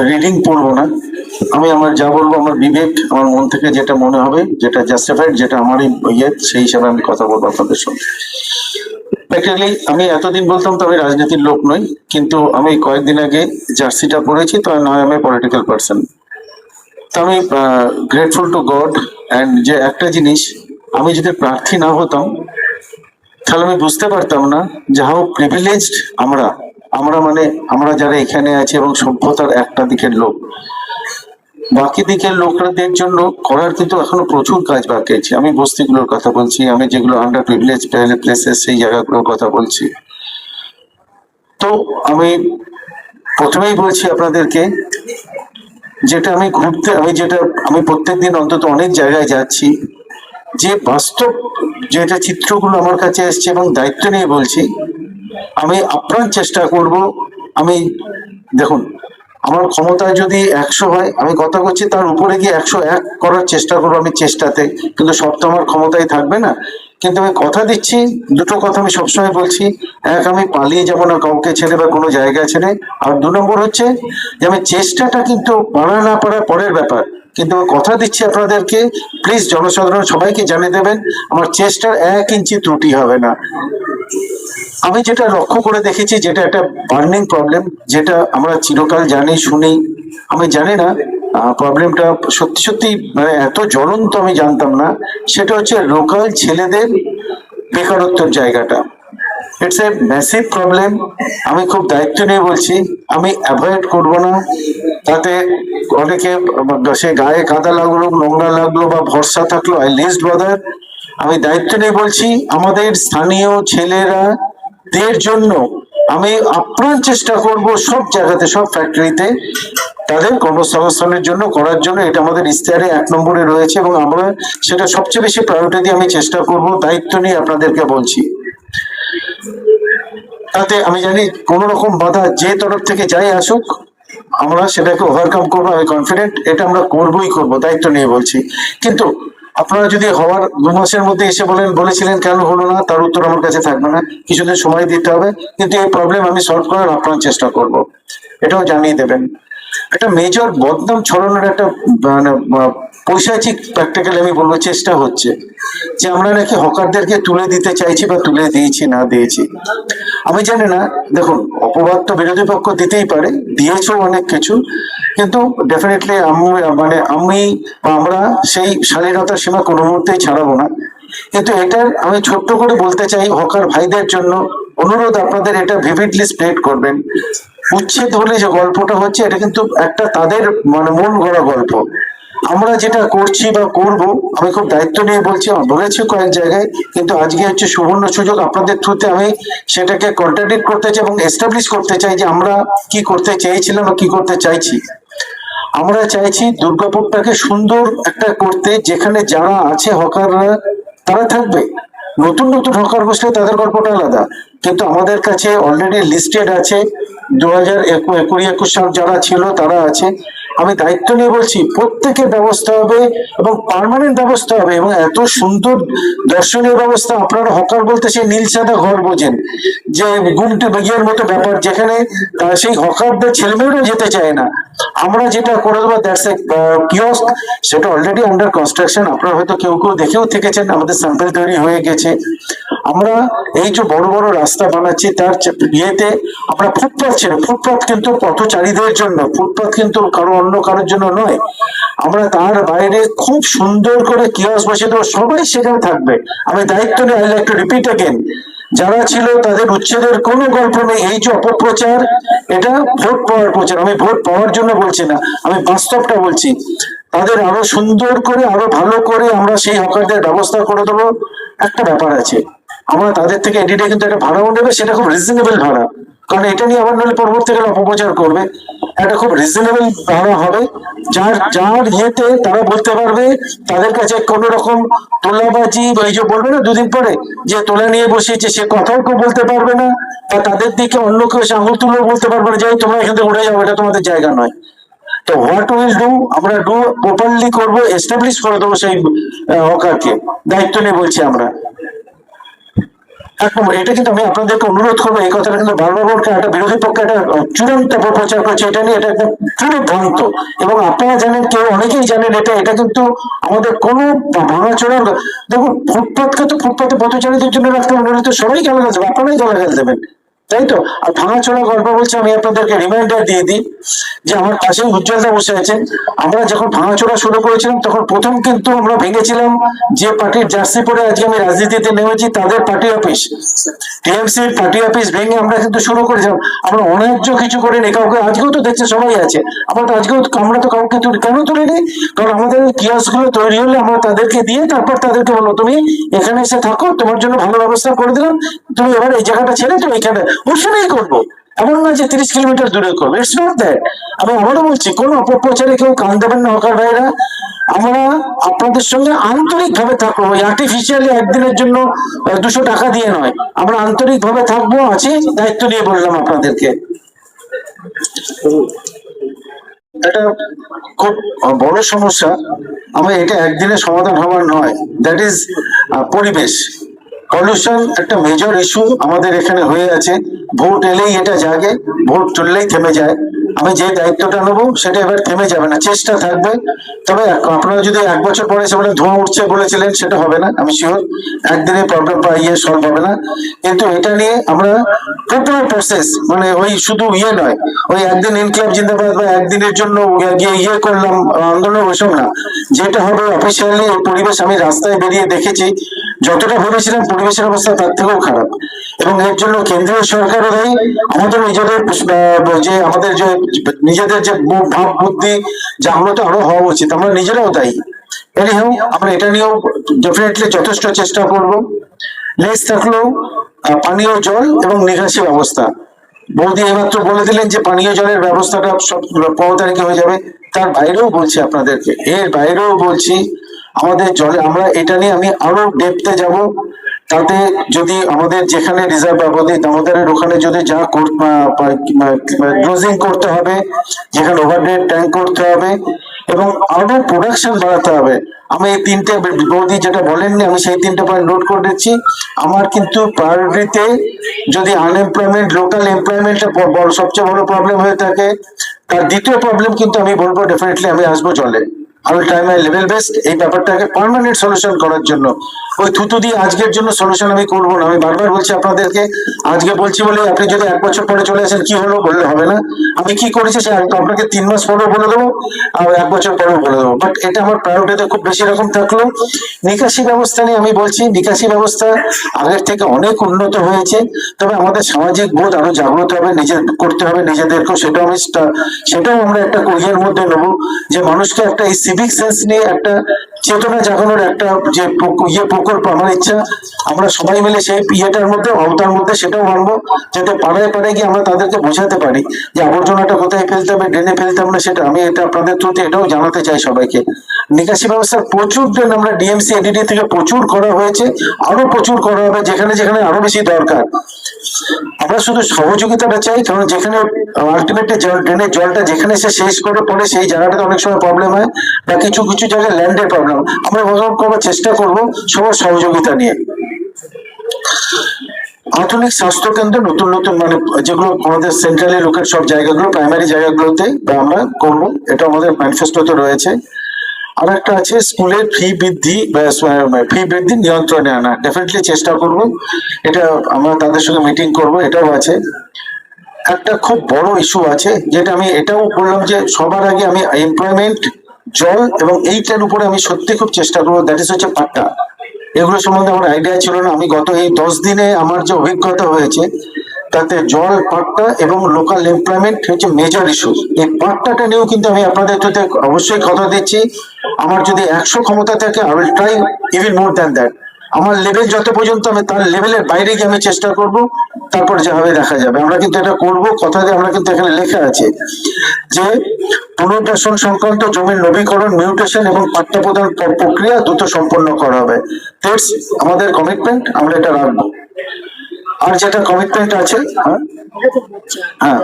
Reading পড়বো না। আমি আমার যা বলবো আমার বিবেক, আমার মন থেকে যেটা মনে হবে, যেটা জাস্টিফাইড, যেটা আমারই ইয়ে, সেই হিসাবে আমি কথা বলবো আপনাদের সঙ্গে। প্র্যাকটিক্যালি আমি এতদিন বলতাম তো আমি রাজনীতির লোক নই, কিন্তু আমি কয়েকদিন আগে জার্সিটা পড়েছি, তো নয় আমি পলিটিক্যাল পার্সন। তো আমি গ্রেটফুল টু গড অ্যান্ড যে একটা জিনিস, আমি যদি প্রার্থী না হতাম তাহলে আমি বুঝতে পারতাম না যে হাউ প্রিভিলেজড আমরা আমরা মানে আমরা যারা এখানে আছি এবং সভ্যতার একটা দিকের লোক, বাকি দিকের লোকদের জন্য করার কিন্তু এখনো প্রচুর কাজ বাকি আছে। আমি বস্তিগুলোর কথা বলছি, আমি যেগুলো আন্ডার প্রিভিলেজ প্লেসেস সেই জায়গাগুলোর কথা বলছি। তো আমি প্রথমেই বলছি আপনাদেরকে, যেটা আমি ঘুরতে আমি প্রত্যেকদিন অন্তত অনেক জায়গায় যাচ্ছি, যে বাস্তব যেটা চিত্রগুলো আমার কাছে এসছে এবং দায়িত্ব নিয়ে বলছি, আমি আপ্রাণ চেষ্টা করব। আমি দেখুন, আমার ক্ষমতা যদি 100 হয়, আমি কথা করছি তার উপরে গিয়ে 101 করার চেষ্টা করবো আমি চেষ্টাতে, কিন্তু সব তো আমার ক্ষমতায় থাকবে না। কিন্তু আমি কথা দিচ্ছি, দুটো কথা আমি সবসময় বলছি। এক, আমি পালিয়ে যাবো না কাউকে ছেড়ে বা কোনো জায়গা ছেড়ে। আর 2 নম্বর হচ্ছে যে আমি চেষ্টাটা কিন্তু পারা না পারা পরের ব্যাপার, কিন্তু আমি কথা দিচ্ছি আপনাদেরকে, প্লিজ জনসাধারণ সবাইকে জানিয়ে দেবেন আমার চেষ্টার 1 ইঞ্চি ত্রুটি হবে না। আমি যেটা লক্ষ্য করে দেখেছি, যেটা একটা বার্নিং প্রবলেম, যেটা আমরা চিরকাল জানি শুনি, আমি জানি না প্রবলেমটা সত্যি সত্যি মানে এত জ্বলন্ত আমি জানতাম না, সেটা হচ্ছে লোকাল ছেলেদের বেকারত্বের জায়গাটা। It's a massive problem. আমি খুব দায়িত্ব নিয়ে বলছি, আমি অ্যাভয়েড করবো না। তাতে অনেকে সে গায়ে কাদা লাগলো, নোংরা লাগলো বা ভরসা থাকলো, আই লিস্ট বদার। আমি দায়িত্ব নিয়ে বলছি, আমাদের স্থানীয় ছেলেরা দের জন্য আমি আপ্রাণ চেষ্টা করব সব জায়গাতে, সব ফ্যাক্টরিতে তাদের কর্মসংস্থানের জন্য করার জন্য। এটা আমাদের ইশতেহারে 1 নম্বরে রয়েছে এবং আমরা সেটা সবচেয়ে বেশি প্রায়োরিটি দিয়ে আমি চেষ্টা করব, দায়িত্ব নিয়ে আপনাদেরকে বলছি। তাতে আমি জানি কোন রকম বাধা যে তরফ থেকে যাই আসুক, আমরা সেটাকে ওভারকাম করবো, আমি কনফিডেন্ট। এটা আমরা করবোই করবো, দায়িত্ব নিয়ে বলছি। কিন্তু আপনারা যদি হওয়ার 2 মাসের মধ্যে এসে বলেছিলেন কেন হলো না, তার উত্তর আমার কাছে থাকবে না, কিছুদিন সময় দিতে হবে। কিন্তু এই প্রবলেম আমি সলভ করার আপ্রাণ চেষ্টা করব, এটাও জানিয়ে দেবেন। একটা মেজর বদনাম ছড়ানোর একটা মানে পৈশাচিক প্র্যাকটিক্যালি আমি বলবো চেষ্টা হচ্ছে, যে আমরা নাকি হকারদেরকে তুলে দিতে চাইছি বা তুলে দিয়েছি না দিয়েছি। আমি জানি না, দেখুন অপবাদ তো বিরোধী পক্ষ দিতেই পারে, দিয়েছেও অনেক কিছু, কিন্তু ডেফিনেটলি আমি বা আমরা সেই শালীনতার সীমা কোনো মুহূর্তেই ছাড়াবো না। কিন্তু এটার আমি ছোট্ট করে বলতে চাই হকার ভাইদের জন্য অনুরোধ, আপনাদের এটা ভিভিডলি স্প্রেড করবেন। উচ্ছেদ হলে যে গল্পটা হচ্ছে, এটা কিন্তু একটা তাদের মানে মন গড়া গল্প। আমরা যেটা করছি বা করব, আমি খুব দায়িত্ব নিয়ে বলছি, বলেছি কয়েক জায়গায়, কিন্তু আজকে হচ্ছে সুবর্ণ সুযোগ আপনাদের থ্রুতে আমি সেটাকে কন্ট্রাডিক্ট করতে চাই এবং এস্টাবলিশ করতে চাই যে আমরা কি করতে চেয়েছিলাম বা কি করতে চাইছি। আমরা চাইছি দুর্গাপুরটাকে সুন্দর একটা করতে, যেখানে যারা আছে হকাররা তারা থাকবে, নতুন নতুন হকার বসলে তাদের গল্পটা আলাদা, কিন্তু আমাদের কাছে অলরেডি লিস্টেড আছে 2020-21 সাল যারা ছিল তারা আছে। আমি দায়িত্ব নিয়ে বলছি প্রত্যেকের ব্যবস্থা হবে এবং পার্মানেন্ট ব্যবস্থা হবে, এবং এত সুন্দর দর্শনীয় ব্যবস্থা। আপনারা হকার বলতে সেই নীল সাদা ঘর বোঝেন, যে গুমটে বেগিয়ার মতো ব্যাপার, যেখানে সেই হকারদের ছেলেমেয়েরা যেতে চায় না। আমরা যেটা করে দেবো, দ্যাটস এ কিওস্ক, সেটা অলরেডি আন্ডার কনস্ট্রাকশন। আপনারা হয়তো কেউ কেউ দেখেও থেকেছেন, আমাদের স্যাম্পল তৈরি হয়ে গেছে। আমরা এই যে বড় বড় রাস্তা বানাচ্ছি, তার ইয়েতে আমরা ফুটপাথ ছেড়ে, ফুটপাথ কিন্তু পথচারীদের জন্য, ফুটপাথ কিন্তু অন্য কারোর জন্য নয়। আমরা তার বাইরে খুব সুন্দর করে কিওস্ক বসিয়ে দেবো, সবাই সেখানে থাকবে। আমি দায়িত্ব নিয়ে I like to repeat again, যারা ছিল তাদের উচ্ছেদের কোনো গল্প নেই। এই যে অপপ্রচার, এটা ভোট পাওয়ার প্রচার। আমি ভোট পাওয়ার জন্য বলছি না, আমি বাস্তবটা বলছি। তাদের আরো সুন্দর করে, আরো ভালো করে আমরা সেই হকারদের ব্যবস্থা করে দেবো। একটা ব্যাপার আছে, আমরা তাদের থেকে এডিটে কিন্তু একটা ভাড়াও নেবে, সেটা খুব রিজনেবল ভাড়া, কারণ এটা নিয়ে আবার নাহলে পরবর্তীকালে অপপ্রচার করবে। একটা খুব রিজনেবল ভাড়া হবে, যার যার ইয়েতে তারা বলতে পারবে, তাদের কাছে কোনো রকম তোলাবাজি বা এই যে বলবে না 2 দিন পরে যে তোলা নিয়ে বসিয়েছে, সে কথাও কেউ বলতে পারবে না, বা তাদের দিকে অন্য কেউ এসে আঙুল তুলেও বলতে পারবে না যে তোমরা এখান থেকে উঠে যাও, এটা তোমাদের জায়গা নয়। তো হোয়াট উইল ডু, আমরা ডু প্রপারলি করবো, এস্টাবলিশ করে দেবো সেই হকারকে, দায়িত্ব নিয়ে বলছি আমরা। একদম, এটা কিন্তু আমি আপনাদেরকে অনুরোধ করবো, এই কথাটা কিন্তু বারবার একটা বিরোধী পক্ষে একটা চূড়ান্ত অপপ্রচার করছে, এটা নিয়ে এটা একটা পুরো ভ্রান্ত। এবং আপনারা জানেন, কেউ অনেকেই জানেন, এটা কিন্তু আমাদের কোনো ভাঙাচোরার, দেখুন ফুটপাথকে তো ফুটপাথে পথচারীদের জন্য রাখতে হবে, তো সবাই গালাগাল দেবে, আপনারাই গালাগাল দেবেন, তাই তো? আর ভাঙাচোরা গল্প বলছে, আমি আপনাদেরকে রিমাইন্ডার দিয়ে দিই যে আমার পাশে উজ্জ্বলদা বসে আছেন। আমরা যখন ভাঙাচোরা শুরু করেছিলাম তখন প্রথম কিন্তু আমরা ভেঙেছিলাম যে পার্টির জার্সি পরে আজকে আমি রাজনীতিতে নেমেছি, তাদের পার্টি অফিস, টিএমসির পার্টি অফিস ভেঙে আমরা কিন্তু শুরু করেছিলাম। আমরা অন্যায্য কিছু করিনি কাউকে, আজকেও তো দেখছে সবাই আছে, আমরা তো আজকেও আমরা তো কাউকে কেন তুলিনি? কারণ আমাদের কিয়স গুলো তৈরি হলে আমরা তাদেরকে দিয়ে তারপর তাদেরকে বলবো তুমি এখানে এসে থাকো, তোমার জন্য ভালো ব্যবস্থা করে দিলাম, তুমি এবার এই জায়গাটা ছেড়ে তুমি এখানে, ওখানেই করবো। এমন না যে 30 কিলোমিটার দূরে করবো, ইটস নট দ্যাট। আমি আবারও বলছি, কোন অপপ্রচারে কেউ কান দেবেন না হকার ভাইরা। আমরা আপনাদের সঙ্গে আন্তরিক ভাবে থাকবো, আর্টিফিশিয়ালি একদিনের জন্য 200 টাকা দিয়ে নয়, আমরা আন্তরিক ভাবে থাকবো, আছি, দায়িত্ব নিয়ে বললাম আপনাদেরকে। এটা খুব বড় সমস্যা, আমার এটা একদিনে সমাধান হওয়ার নয়। দ্যাট ইজ পরিবেশ, পলিউশন একটা মেজর ইস্যু আমাদের এখানে হয়ে আছে। ভোট এলেই এটা জাগে, ভোট চললেই থেমে যায়। আমি যে দায়িত্বটা নেবো সেটা এবার থেমে যাবে না, চেষ্টা থাকবে। তবে আপনারা যদি 1 বছর পরে এসে বলে ধোঁয়া উঠছে বলেছিলেন, সেটা হবে না, আমি শিওর। একদিনে প্রবলেম বা সলভ হবে না, কিন্তু এটা নিয়ে আমরা প্রপার প্রসেস, মানে ওই শুধু নয়, ওই একদিন ইনক্লাব জিন্দাবাদ বা একদিনের জন্য গিয়ে করলাম আন্দোলন, ওইসব না। যেটা হবে অফিসিয়ালি পরিবেশ, আমি রাস্তায় বেরিয়ে দেখেছি, যতটা ভেবেছিলাম পরিবেশের অবস্থা তার থেকেও খারাপ। এবং এর জন্য কেন্দ্রীয় সরকারও দায়ী, আমাদের নিজেদের যে আমাদের যে নিজেদের যে ভাব বুদ্ধি জাগ্রত আরো হওয়া উচিত, আমরা নিজেরাও দায়ী। এনিহাউ আমরা এটা নিয়েও ডেফিনেটলি যথেষ্ট চেষ্টা করব। লেস থাকলেও পানীয় জল এবং নিকাশি ব্যবস্থা, বৌদি এইমাত্র বলে দিলেন যে পানীয় জলের ব্যবস্থাটা সব 15 তারিখে হয়ে যাবে। তার বাইরেও বলছি আপনাদেরকে, এর বাইরেও বলছি, আমাদের জলে আমরা এটা নিয়ে আমি আরো ডেপথে যাব। তাতে যদি আমাদের যেখানে রিজার্ভ ব্যবধি দামোদরের ওখানে যদি যা ক্লোজিং করতে হবে, যেখানে ওভারডেড ট্যাঙ্ক করতে হবে এবং আরো প্রোডাকশন বাড়াতে হবে। আমি এই 3টে বৌদি যেটা বলেননি, আমি সেই 3টে পয়েন্ট নোট করে দিচ্ছি। আমার কিন্তু প্রায়োরিটিতে যদি আনএমপ্লয়মেন্ট, লোকাল এমপ্লয়মেন্টটা সবচেয়ে বড় প্রবলেম হয়ে থাকে, তার দ্বিতীয় প্রবলেম কিন্তু আমি বলবো ডেফিনেটলি আমি আসবো জলে। আমি ট্রাই মাই লেভেল বেস্ট এই ব্যাপারটাকে পার্মানেন্ট সলিউশন করার জন্য। ওই থুতু দিয়ে আজকের জন্য সলিউশন আমি করবো না। আমি বারবার বলছি আপনাদেরকে, আজকে বলছি বলে আপনি যদি 1 বছর পরে চলে আসেন কি হলো বললে হবে না। আমি কি করেছি সে আপনাকে 3 মাস পরেও বলে দেবো, আর 1 বছর পরেও বলে দেবো। বাট এটা আমার প্রায়োরিটিতে খুব বেশি রকম থাকলো। নিকাশি ব্যবস্থা নিয়ে আমি বলছি, নিকাশি ব্যবস্থা আগের থেকে অনেক উন্নত হয়েছে, তবে আমাদের সামাজিক বোধ আরো জাগ্রত হবে, নিজের করতে হবে নিজেদেরকেও। সেটাও আমরা একটা কোরিয়ার মধ্যে নেবো, যে মানুষকে একটা এই সিভিক সেন্স নিয়ে একটা চেতনা জাগানোর একটা যে প্রকল্প, আমার ইচ্ছা আমরা সবাই মিলে সেই ইয়েটার মধ্যে, আওতার মধ্যে সেটাও মানবো, যাতে পাড়ায় পাড়ায় গিয়ে আমরা তাদেরকে বোঝাতে পারি যে আবর্জনাটা কোথায় ফেলতে হবে, ড্রেনে ফেলতে হবে না। সেটা আমি এটা আপনাদের থ্রুতে এটাও জানাতে চাই সবাইকে। নিকাশি ব্যবস্থার প্রচুর ড্রেন আমরা ডিএমসি এডিডি থেকে প্রচুর করা হয়েছে, আরো প্রচুর করা হবে যেখানে যেখানে আরো বেশি দরকার। আমরা শুধু সহযোগিতাটা চাই, কারণ যেখানে আলটিমেটলি ড্রেনের জলটা যেখানে সে শেষ করে পড়ে সেই জায়গাটাতে অনেক সময় প্রবলেম হয়, বা কিছু কিছু জায়গায় ল্যান্ডের প্রবলেম। আমরা বলব করার চেষ্টা করব সবার সহযোগিতা নিয়ে। আধুনিক স্বাস্থ্য কেন্দ্র নতুন নতুন, মানে যেগুলো আমাদের সেন্ট্রালি লোকের সব জায়গাগুলো, প্রাইমারি জায়গাগুলোতে আমরা করবো, এটা আমাদের ম্যানিফেস্টোতে রয়েছে। আর একটা আছে স্কুলের ফি বৃদ্ধি নিয়ন্ত্রণে আনা, ডেফিনেটলি চেষ্টা করব। এটা আমরা তাদের সঙ্গে মিটিং করব, এটাও আছে। একটা খুব বড় ইস্যু আছে, যেটা আমি এটাও বললাম যে সবার আগে আমি এমপ্লয়মেন্ট, জল এবং এইটার উপরে আমি সত্যি খুব চেষ্টা করবো। দ্যাট ইজ হচ্ছে পাট্টা। এগুলো সম্বন্ধে আমার আইডিয়া ছিল না। আমি গত এই 10 দিনে আমার যে অভিজ্ঞতা হয়েছে, তাতে জল, পাট্টা এবং লোকাল এমপ্লয়মেন্ট হচ্ছে মেজর ইস্যু। এই পাট্টাটা নিয়েও কিন্তু আমি আপনাদের সাথে অবশ্যই কথা দিচ্ছি, আমার যদি 100 ক্ষমতা থাকে I will try even more than that. আমার লেভেল যত পর্যন্ত, আমি তার লেভেলের বাইরে গিয়ে আমি চেষ্টা করব, তারপর যা হবে দেখা যাবে। আমরা কিন্তু এটা করব, কথা দিয়ে আমরা কিন্তু এখানে লেখা আছে যে পুনর্বাসন সংক্রান্ত জমির নবীকরণ, মিউটেশন এবং পাট্টা প্রদান প্রক্রিয়া দ্রুত সম্পন্ন করা হবে। আমাদের কমিটমেন্ট, আমরা এটা রাখবো। আর যেটা কমিটমেন্ট আছে, হ্যাঁ